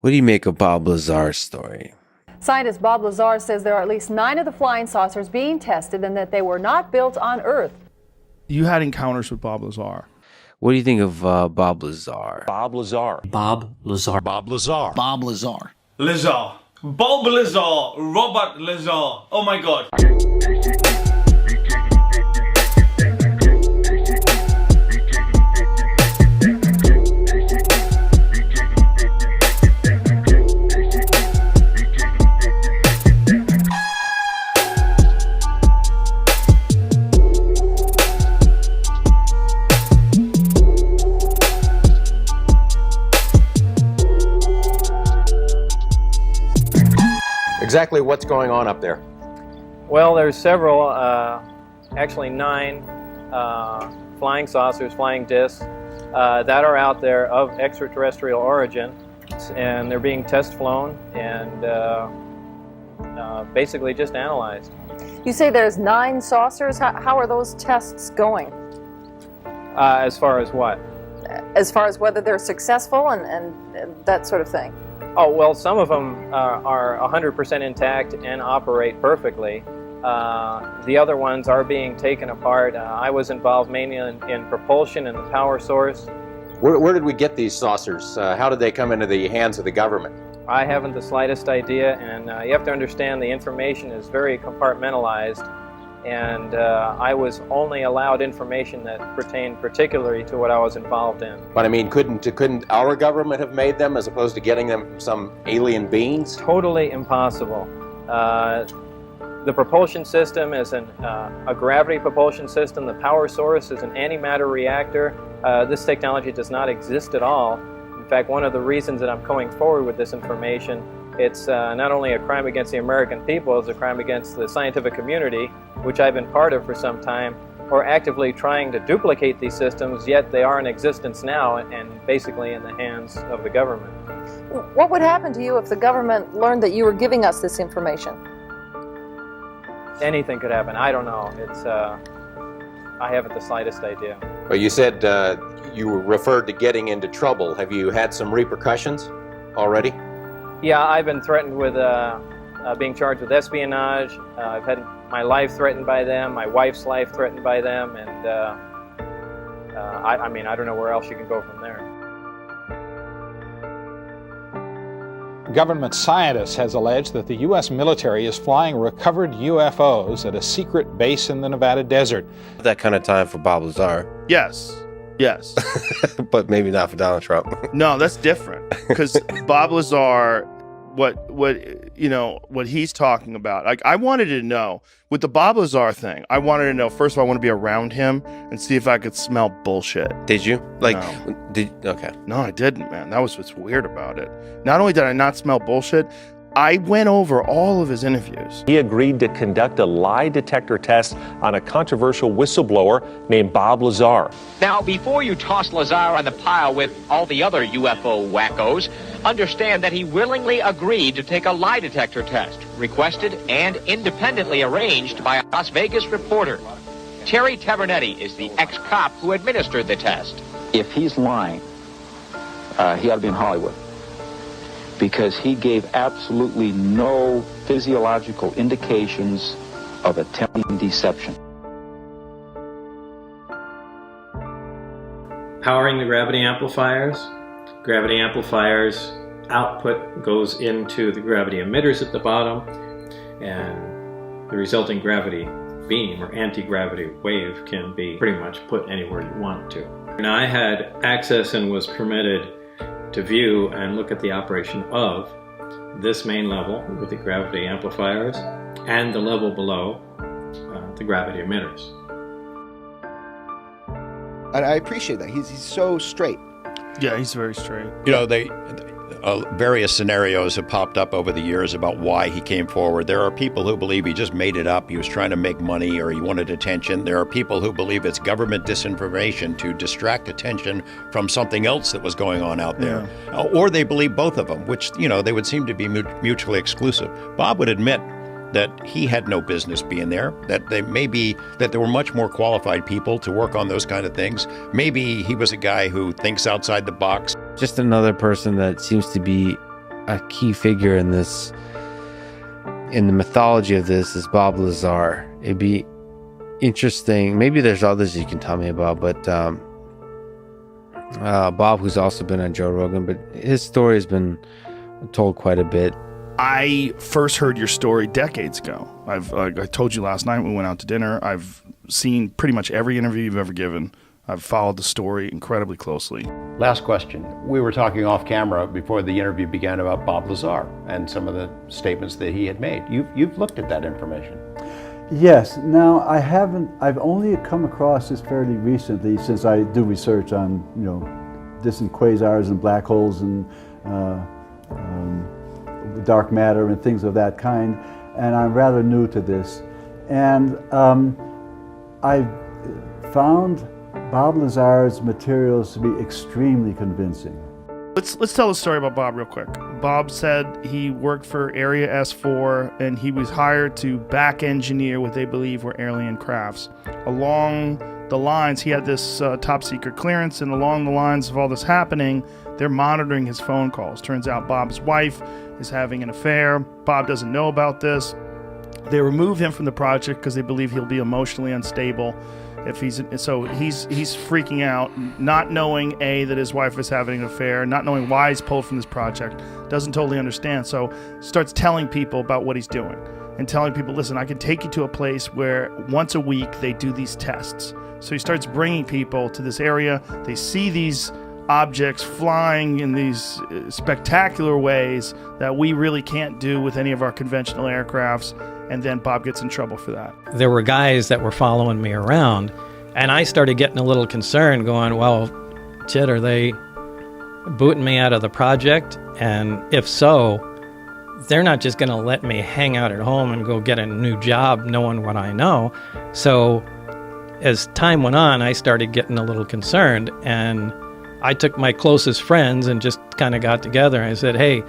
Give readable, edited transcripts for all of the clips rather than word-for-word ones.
What do you make of Bob Lazar's story? Scientist Bob Lazar says there are at least 9 of the flying saucers being tested and that they were not built on Earth. You had encounters with Bob Lazar. What do you think of Bob Lazar? Bob Lazar. Bob Lazar. Bob Lazar. Bob Lazar. Lazar. Bob Lazar. Robert Lazar. Oh my God. Exactly what's going on up there? Well, there's several, actually 9 flying saucers, flying discs that are out there of extraterrestrial origin, and they're being test flown and basically just analyzed. You say there's 9 saucers. How are those tests going? As far as what? As far as whether they're successful and that sort of thing. Oh, well, some of them are 100% intact and operate perfectly. The other ones are being taken apart. I was involved mainly in propulsion and the power source. Where did we get these saucers? How did they come into the hands of the government? I haven't the slightest idea, and you have to understand the information is very compartmentalized, and I was only allowed information that pertained particularly to what I was involved in. But I mean, couldn't our government have made them as opposed to getting them from some alien beings? Totally impossible. The propulsion system is a gravity propulsion system. The power source is an antimatter reactor. This technology does not exist at all. In fact, one of the reasons that I'm going forward with this information, it's not only a crime against the American people, it's a crime against the scientific community, which I've been part of for some time, or actively trying to duplicate these systems, yet they are in existence now and basically in the hands of the government. What would happen to you if the government learned that you were giving us this information? Anything could happen. I don't know. I haven't the slightest idea. Well, you said you were referred to getting into trouble. Have you had some repercussions already? Yeah, I've been threatened with being charged with espionage. I've had my life threatened by them, my wife's life threatened by them, and I mean, I don't know where else you can go from there. Government scientists has alleged that the U.S. military is flying recovered UFOs at a secret base in the Nevada desert. That kind of time for Bob Lazar. Yes. Yes. But maybe not for Donald Trump. No, that's different. Because Bob Lazar, what he's talking about, like, I wanted to know with the Bob Lazar thing, I wanted to know, first of all, I want to be around him and see if I could smell bullshit. Did you? Like, No. Okay. No, I didn't, man. That was what's weird about it. Not only did I not smell bullshit, I went over all of his interviews. He agreed to conduct a lie detector test on a controversial whistleblower named Bob Lazar. Now, before you toss Lazar on the pile with all the other UFO wackos, understand that he willingly agreed to take a lie detector test, requested and independently arranged by a Las Vegas reporter. Terry Tavernetti is the ex-cop who administered the test. If he's lying, he ought to be in Hollywood, because he gave absolutely no physiological indications of attempting deception. Powering the gravity amplifiers. Gravity amplifiers output goes into the gravity emitters at the bottom, and the resulting gravity beam or anti-gravity wave can be pretty much put anywhere you want to. And I had access and was permitted to view and look at the operation of this main level with the gravity amplifiers and the level below the gravity emitters. And I appreciate that. He's so straight. Yeah, he's very straight. You know, various scenarios have popped up over the years about why he came forward. There are people who believe he just made it up. He was trying to make money or he wanted attention. There are people who believe it's government disinformation to distract attention from something else that was going on out there. Yeah. Or they believe both of them, which, you know, they would seem to be mutually exclusive. Bob would admit that he had no business being there, that there were much more qualified people to work on those kind of things. Maybe he was a guy who thinks outside the box. Just another person that seems to be a key figure in this, in the mythology of this, is Bob Lazar. It'd be interesting. Maybe there's others you can tell me about, but Bob, who's also been on Joe Rogan, but his story has been told quite a bit. I first heard your story decades ago. I told you last night when we went out to dinner. I've seen pretty much every interview you've ever given. I've followed the story incredibly closely. Last question. We were talking off camera before the interview began about Bob Lazar and some of the statements that he had made. You've looked at that information. Yes. Now, I've only come across this fairly recently, since I do research on, distant quasars and black holes and dark matter and things of that kind, and I'm rather new to this. And I found Bob Lazar's materials to be extremely convincing. Let's tell the story about Bob real quick. Bob said he worked for Area S4 and he was hired to back engineer what they believe were alien crafts. Along the lines, he had this top secret clearance, and along the lines of all this happening, they're monitoring his phone calls. Turns out Bob's wife is having an affair. Bob doesn't know about this. They remove him from the project because they believe he'll be emotionally unstable. He's freaking out, not knowing that his wife is having an affair, not knowing why he's pulled from this project, doesn't totally understand. So starts telling people about what he's doing and telling people, listen, I can take you to a place where once a week they do these tests. So he starts bringing people to this area. They see these objects flying in these spectacular ways that we really can't do with any of our conventional aircrafts. And then Bob gets in trouble for that. There were guys that were following me around, and I started getting a little concerned, going, well, shit, are they booting me out of the project? And if so, they're not just going to let me hang out at home and go get a new job knowing what I know. So as time went on, I started getting a little concerned, and I took my closest friends and just kind of got together and I said, hey,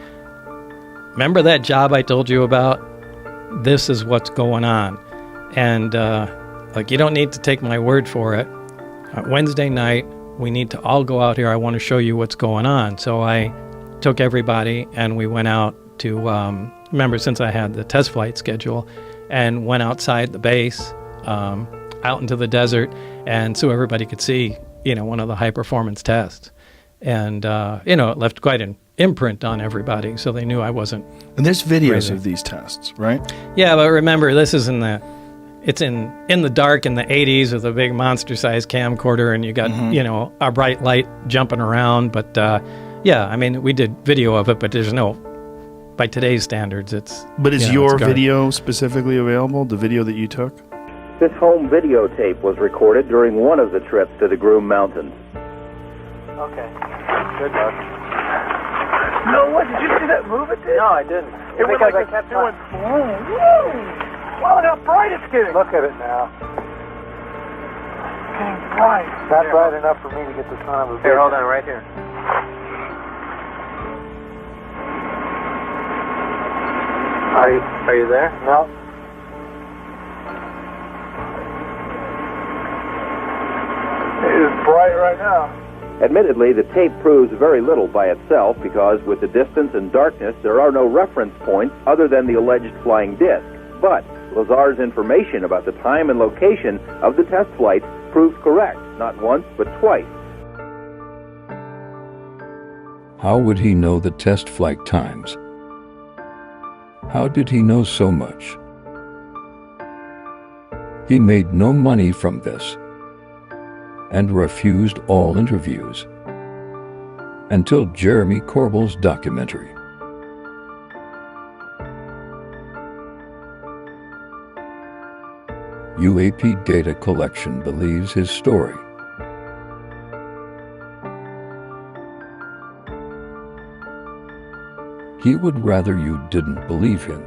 remember that job I told you about? This is what's going on. And you don't need to take my word for it. Wednesday night, we need to all go out here. I want to show you what's going on. So I took everybody and we went out to, remember, since I had the test flight schedule, and went outside the base, out into the desert, and so everybody could see, one of the high performance tests. And, it left quite an imprint on everybody, so they knew I wasn't. And there's videos crazy. of these tests, right? Yeah, but remember, this is in the dark in the 80s with a big monster-sized camcorder, and you got a bright light jumping around. But we did video of it, but there's no, by today's standards, it's. But is your video specifically available? The video that you took? This home videotape was recorded during one of the trips to the Groom Mountains. Okay. Good luck. No, what? Did you see that move it did? No, I didn't. It went like it kept doing. Wow, look how bright it's getting. Look at it now. It's getting bright. Not bright enough for me to get the son of a bitch. Here, hold on, right here. Are you there? No. It is bright right now. Admittedly, the tape proves very little by itself because with the distance and darkness, there are no reference points other than the alleged flying disc. But Lazar's information about the time and location of the test flights proves correct, not once, but twice. How would he know the test flight times? How did he know so much? He made no money from this and refused all interviews until Jeremy Corbell's documentary. UAP Data Collection believes his story. He would rather you didn't believe him.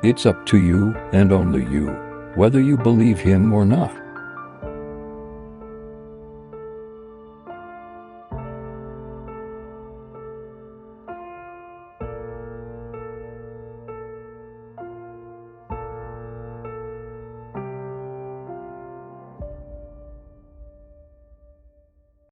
It's up to you and only you whether you believe him or not.